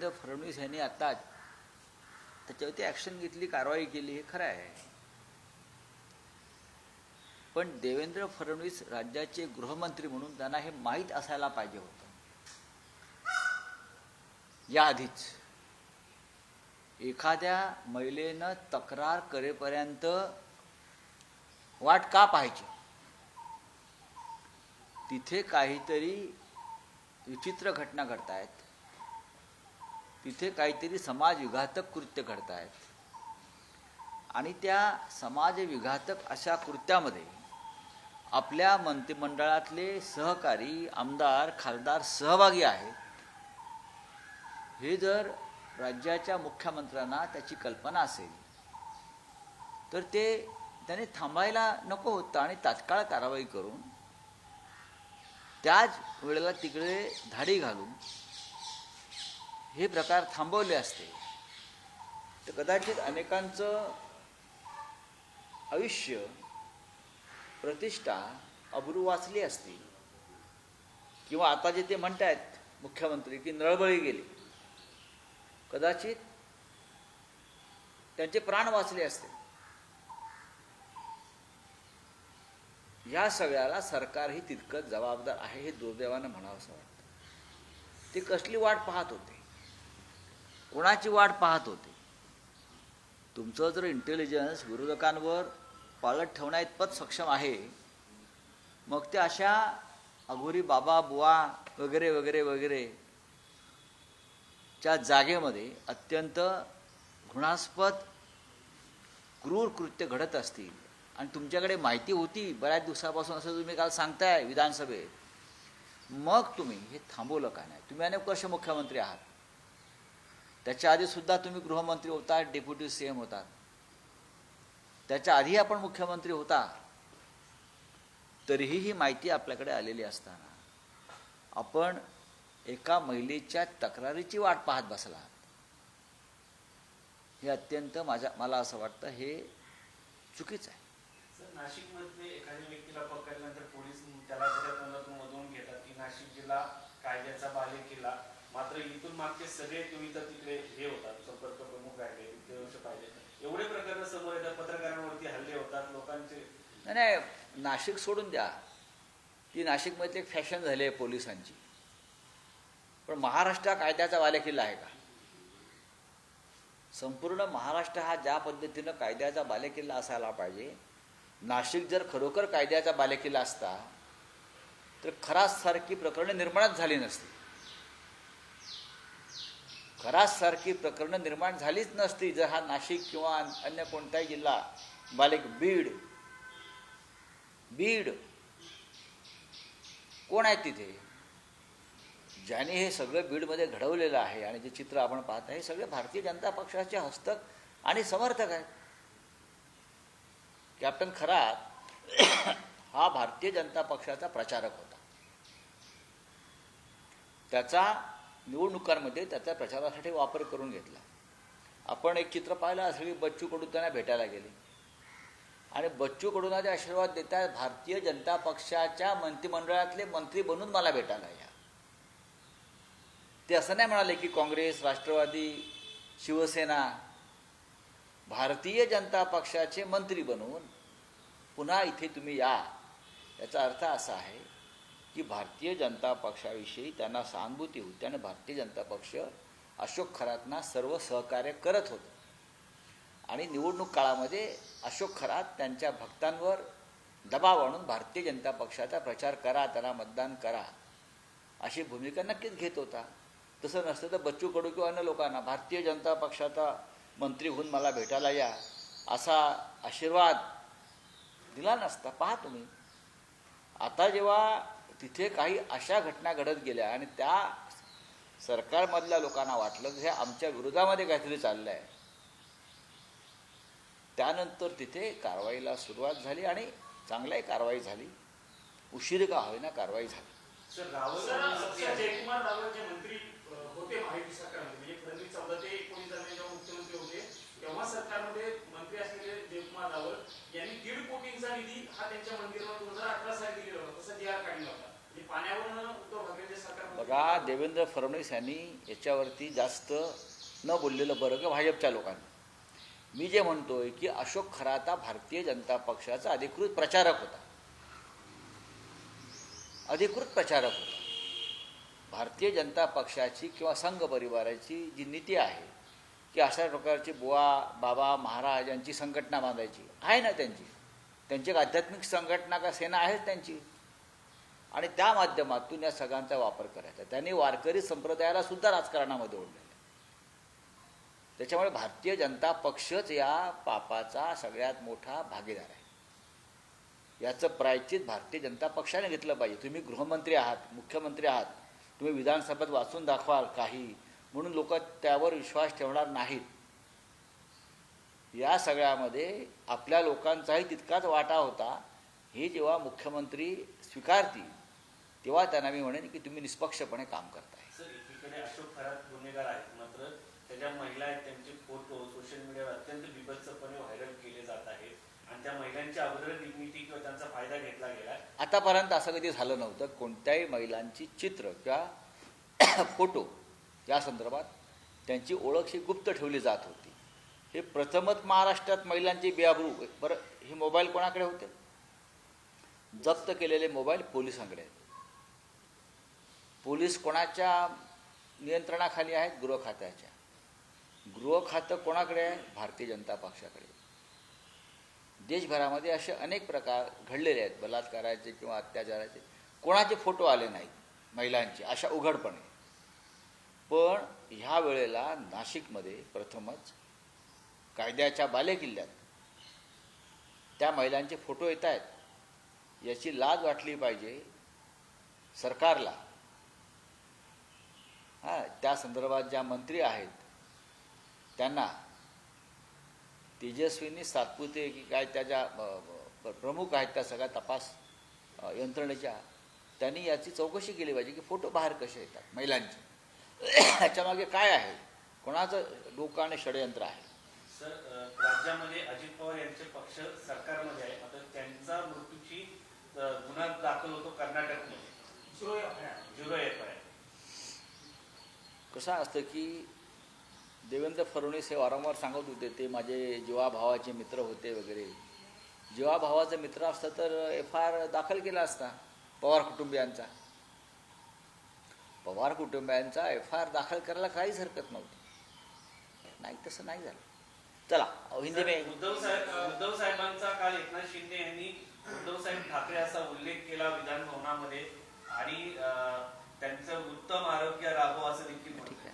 देवेंद्र फडणवीस यांनी आता त्याच्यावरती ॲक्शन घेतली, कारवाई केली, हे खरं आहे. पण देवेंद्र फडणवीस राज्याचे गृहमंत्री म्हणून त्यांना हे माहीत असायला पाहिजे होतं याआधीच. एखाद्या महिलेनं तक्रार करेपर्यंत वाट का पाहायची? तिथे काहीतरी विचित्र घटना घडत आहेत, तिथे काहीतरी समाजविघातक कृत्य घडत आहेत आणि त्या समाजविघातक अशा कृत्यामध्ये आपल्या मंत्रिमंडळातले सहकारी आमदार खासदार सहभागी आहेत. हे जर राज्याच्या मुख्यमंत्र्यांना त्याची कल्पना असेल तर ते त्याने थांबायला नको होतं आणि तात्काळ कारवाई करून त्याच वेळेला तिकडे धाडी घालून हे प्रकार थांबवले असते तर कदाचित अनेकांचं आयुष्य प्रतिष्ठा अब्रू वाचली असती. किंवा आता जे ते म्हणतायत मुख्यमंत्री की नळबळी गेली, कदाचित त्यांचे प्राण वाचले असते. या सगळ्याला सरकारही तितकंच जबाबदार आहे हे दुर्दैवानं म्हणावं असं वाटतं. ते कसली वाट पाहत होते, कोणाची वाट पाहत होते? तुमचं जर इंटेलिजन्स विरोधकांवर पाळत ठेवण्याइतपत सक्षम आहे, मग ते अशा अघोरी बाबा बुवा वगैरे वगैरे वगैरे च्या जागेमध्ये अत्यंत घृणास्पद क्रूर कृत्य घडत असतील आणि तुमच्याकडे माहिती होती बऱ्याच दिवसापासून असं तुम्ही काल सांगताय विधानसभेत, मग तुम्ही हे थांबवलं का नाही? तुम्ही अनेक वर्ष मुख्यमंत्री आहात, त्याच्या आधीसुद्धा तुम्ही गृहमंत्री होता, डेप्युटी सीएम होता, त्याच्या आधी आपण मुख्यमंत्री होता, तरीही ही माहिती आपल्याकडे आलेली असताना आपण एका महिलेच्या तक्रारीची वाट पाहत बसला. हे अत्यंत मला असं वाटतं हे चुकीचं आहे. नाशिकमध्ये एखाद्या व्यक्तीला पकडल्यानंतर पोलीस त्याला त्याच्या तोंडातून मधून घेतात की नाशिक जिल्हा कायद्याचा बालेकिल्ला, मात्र इथून मागचे सगळे तुम्ही तर तिकडे हे होतात, संपर्क प्रमुख राहिले, उद्योगक्ष पाहिजे, एवढे प्रकरण समोर येतात, पत्रकारांवरती हल्ले होतात लोकांचे. नाही, नाशिक सोडून द्या, ती नाशिकमधली एक फॅशन झाली आहे पोलिसांची. पण महाराष्ट्र कायद्याचा बालेकिल्ला आहे का? संपूर्ण महाराष्ट्र हा ज्या पद्धतीनं कायद्याचा बालेकिल्ला असायला पाहिजे, नाशिक जर खरोखर कायद्याचा बालेकिल्ला असता तर खराससारखी प्रकरणं निर्माणच झाली नसती. खराससारखी प्रकरणं निर्माण झालीच नसती जर हा नाशिक किंवा अन्य कोणताही जिल्हा बीड कोण आहे तिथे? ज्याने हे सगळं बीडमध्ये घडवलेलं आहे आणि जे चित्र आपण पाहत आहे हे सगळे भारतीय जनता पक्षाचे हस्तक आणि समर्थक आहेत. कॅप्टन खरात हा भारतीय जनता पक्षाचा प्रचारक होता. त्याचा निवडणुकांमध्ये त्याचा प्रचारासाठी वापर करून घेतला. आपण एक चित्र पाहिलं असेल की बच्चू कडू त्यांना भेटायला गेले आणि बच्चू कडूंना ते आशीर्वाद देतात, भारतीय जनता पक्षाच्या मंत्रिमंडळातले मंत्री बनून मला भेटायला या. ते असं नाही म्हणाले की काँग्रेस, राष्ट्रवादी, शिवसेना, भारतीय जनता पक्षाचे मंत्री बनवून पुन्हा इथे तुम्ही या. याचा अर्थ असा आहे की भारतीय जनता पक्षाविषयी त्यांना सहानुभूती होती आणि भारतीय जनता पक्ष अशोक खरातांना सर्व सहकार्य करत होतं आणि निवडणूक काळामध्ये अशोक खरात त्यांच्या भक्तांवर दबाव आणून भारतीय जनता पक्षाचा प्रचार करा, त्याला मतदान करा अशी भूमिका नक्कीच घेत होता. तसं नसतं तर बच्चू कडू किंवा अन्य लोकांना भारतीय जनता पक्षाचा मंत्री होऊन मला भेटायला या असा आशीर्वाद दिला नसता. पहा तुम्ही, आता जेव्हा तिथे काही अशा घटना घडत गेल्या आणि त्या सरकारमधल्या लोकांना वाटलं की हे आमच्या विरोधामध्ये काहीतरी चाललं आहे, त्यानंतर तिथे कारवाईला सुरुवात झाली आणि चांगल्याही कारवाई झाली, उशीर का होईना कारवाई झाली. जयकुमार रावल जे मंत्री होते महायुती सरकारमध्ये, म्हणजे फडणवीस 14 ते 19 जेव्हा मुख्यमंत्री होते तेव्हा सरकारमध्ये मंत्री असलेले जयकुमार रावल यांनी 1.5 कोटींचा निधी हा त्यांच्या मंदिरावर 2018 साली दिलेला होता, तसा जी आर काढला होता. पाण्यावरून उद्धव ठाकरेंचे सरकार बघा, देवेंद्र फडणवीस यांनी याच्यावरती जास्त न बोललेलं बरं का भाजपच्या लोकांनी. मी जे म्हणतोय की अशोक खराता भारतीय जनता पक्षाचा अधिकृत प्रचारक होता. भारतीय जनता पक्षाची किंवा संघ परिवाराची जी नीती आहे की अशा प्रकारची बुवा बाबा महाराज यांची संघटना बांधायची आहे ना, त्यांची एक आध्यात्मिक संघटना का सेना आहेच त्यांची, आणि त्या माध्यमातून या सगळ्यांचा वापर करायचा. त्यांनी वारकरी संप्रदायाला सुद्धा राजकारणामध्ये ओढलेलं आहे. त्याच्यामुळे भारतीय जनता पक्षच या पापाचा सगळ्यात मोठा भागीदार आहे. याचं प्रायश्चित भारतीय जनता पक्षाने घेतलं पाहिजे. तुम्ही गृहमंत्री आहात, मुख्यमंत्री आहात, तुम्ही विधानसभेत वाचून दाखवाल काही, म्हणून लोक त्यावर विश्वास ठेवणार नाहीत. या सगळ्यामध्ये आपल्या लोकांचाही तितकाच वाटा होता. हे जेव्हा मुख्यमंत्री स्वीकारतील तेव्हा त्यांना मी म्हणेन की तुम्ही निष्पक्षपणे काम करताय. सर, एकीकडे अशोक खरात गुन्हेगार आहेत, मात्र त्याच्या महिला आहेत, त्यांचे फोटो सोशल मीडियावर अत्यंत बिभत्सपणे व्हायरल केले जात आहेत आणि त्या महिलांच्या अगोदर डिग्निटी किंवा त्यांचा फायदा घेतला गेला. आतापर्यंत असं कधी झालं नव्हतं. कोणत्याही महिलांची चित्र किंवा फोटो या संदर्भात त्यांची ओळख ही गुप्त ठेवली जात होती. हे प्रथमच महाराष्ट्रात महिलांची बेआबरू. बरं, हे मोबाईल कोणाकडे होते? जप्त केलेले मोबाईल पोलिसांकडे आहेत. पोलीस कोणाच्या नियंत्रणाखाली आहेत? गृह खात्याच्या. गृह खातं कोणाकडे आहे? भारतीय जनता पक्षाकडे. देशभरामध्ये असे अनेक प्रकार घडलेले आहेत बलात्काराचे किंवा अत्याचाराचे. कोणाचे फोटो आले नाहीत महिलांचे अशा उघडपणे. पण ह्या वेळेला नाशिकमध्ये प्रथमच कायद्याच्या बालेकिल्ल्यात त्या महिलांचे फोटो येत आहेत. याची लाज वाटली पाहिजे सरकारला. त्या संदर्भात ज्या मंत्री आहेत त्यांना, तेजस्विनी सातपुते की काय त्या ज्या प्रमुख आहेत त्या सगळ्या तपास यंत्रणेच्या, त्यांनी याची चौकशी केली पाहिजे की फोटो बाहेर कसे येतात महिलांचे. ह्याच्यामागे काय आहे? कोणाचं डोकं आणि षडयंत्र आहे? सर, राज्यामध्ये अजित पवार यांचे पक्ष सरकारमध्ये आहे, मात्र त्यांचा मृत्यूची गुन्हा दाखल होतो कर्नाटकमध्ये. Zero F I. कसं असतं की देवेंद्र फडणवीस हे वारंवार सांगत होते ते माझे जीवाभावाचे मित्र होते वगैरे. जीवाभावाचा मित्र असता तर FIR दाखल केला असता पवार कुटुंबियांचा. FIR दाखल करायला काहीच हरकत नव्हती. नाही, तसं नाही झालं. चला, हिंदी में. उद्धव साहेबांचा काल एकनाथ शिंदे यांनी उद्धवसाहेब ठाकरे असा उल्लेख केला विधान भवनामध्ये आणि त्यांचं उत्तम आरोग्य राबो असं देखील ठीक आहे,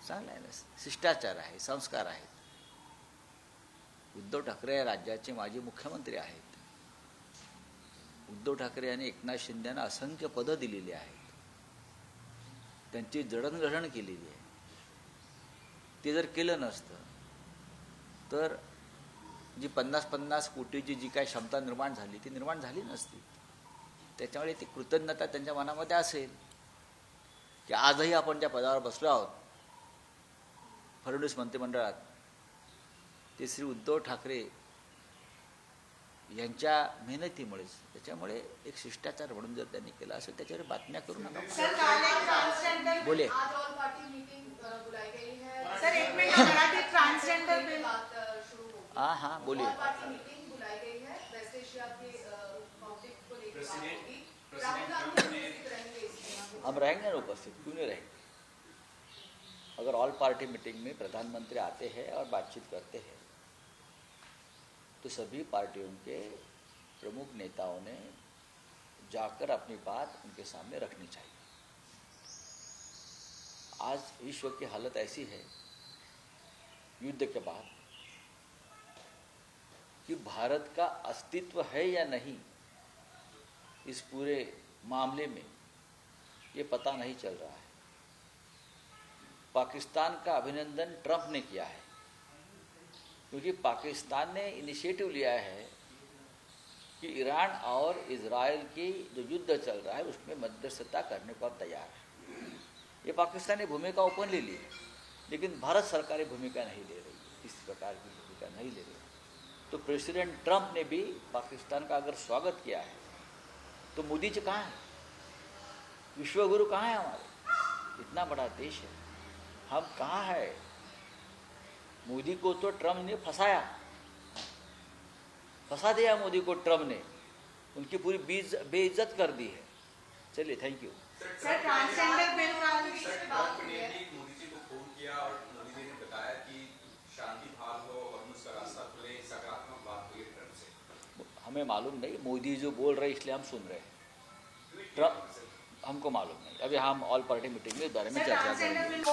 चांगलं आहे ना. शिष्टाचार आहे, संस्कार आहेत. उद्धव ठाकरे राज्याचे माजी मुख्यमंत्री आहेत. उद्धव ठाकरे यांनी एकनाथ शिंदेंना असंख्य पदं दिलेली आहेत. त्यांची जडणघडण केलेली आहे. ते जर केलं नसतं तर जी 50-50 कोटीची जी काही क्षमता निर्माण झाली ती निर्माण झाली नसती. त्याच्यामुळे ती कृतज्ञता त्यांच्या मनामध्ये असेल की आजही आपण ज्या पदावर बसलो आहोत फडणवीस मंत्रिमंडळात, ते श्री उद्धव ठाकरे यांच्या मेहनतीमुळेच. त्याच्यामुळे एक शिष्टाचार म्हणून जर त्यांनी केला असेल त्याच्यावर बातम्या करू नका. बोले सर, एक मिनट. Marathi transgender bill. हाँ बोलिए. हम रहेंगे ना उपस्थित, क्यों नहीं रहेंगे? अगर ऑल पार्टी मीटिंग में प्रधानमंत्री आते हैं और बातचीत करते हैं तो सभी पार्टियों के प्रमुख नेताओं ने जाकर अपनी बात उनके सामने रखनी चाहिए. आज विश्व की हालत ऐसी है युद्ध के बाद कि भारत का अस्तित्व है या नहीं इस पूरे मामले में ये पता नहीं चल रहा है. पाकिस्तान का अभिनंदन ट्रंप ने किया है क्योंकि पाकिस्तान ने इनिशिएटिव लिया है कि ईरान और इजराइल की जो युद्ध चल रहा है उसमें मध्यस्थता करने को तैयार है. ये पाकिस्तानी भूमिका ओपनली ली, लेकिन भारत सरकार भूमिका नहीं ले रही, इस प्रकार की भूमिका नहीं ले रही. तो प्रेसिडेंट ट्रंप ने भी पाकिस्तान का अगर स्वागत किया है तो मोदी जी कहाँ है? विश्वगुरु कहाँ है हमारे? इतना बड़ा देश है, हम कहाँ है? मोदी को तो ट्रम्प ने फंसा दिया मोदी को ट्रम्प ने, उनकी पूरी बेइज्जत कर दी है। चलिए, thank you. Sir transgender bill का सर, ट्रंप ने भी मोदी जी को फोन किया और मोदी जी ने बताया कि शांति बहाल हो और उसका रास्ता खुले, सकारात्मक बात हुई है ट्रंप से। हमें मालूम नहीं, मोदी जो बोल रहे इसलिए हम सुन रहे हैं। ट्रम्प हमको मालूम नहीं। अभी हम ऑल पार्टी मीटिंग में इस बारे में सर चर्चा ट्रांसजेंडर करेंगे। बिल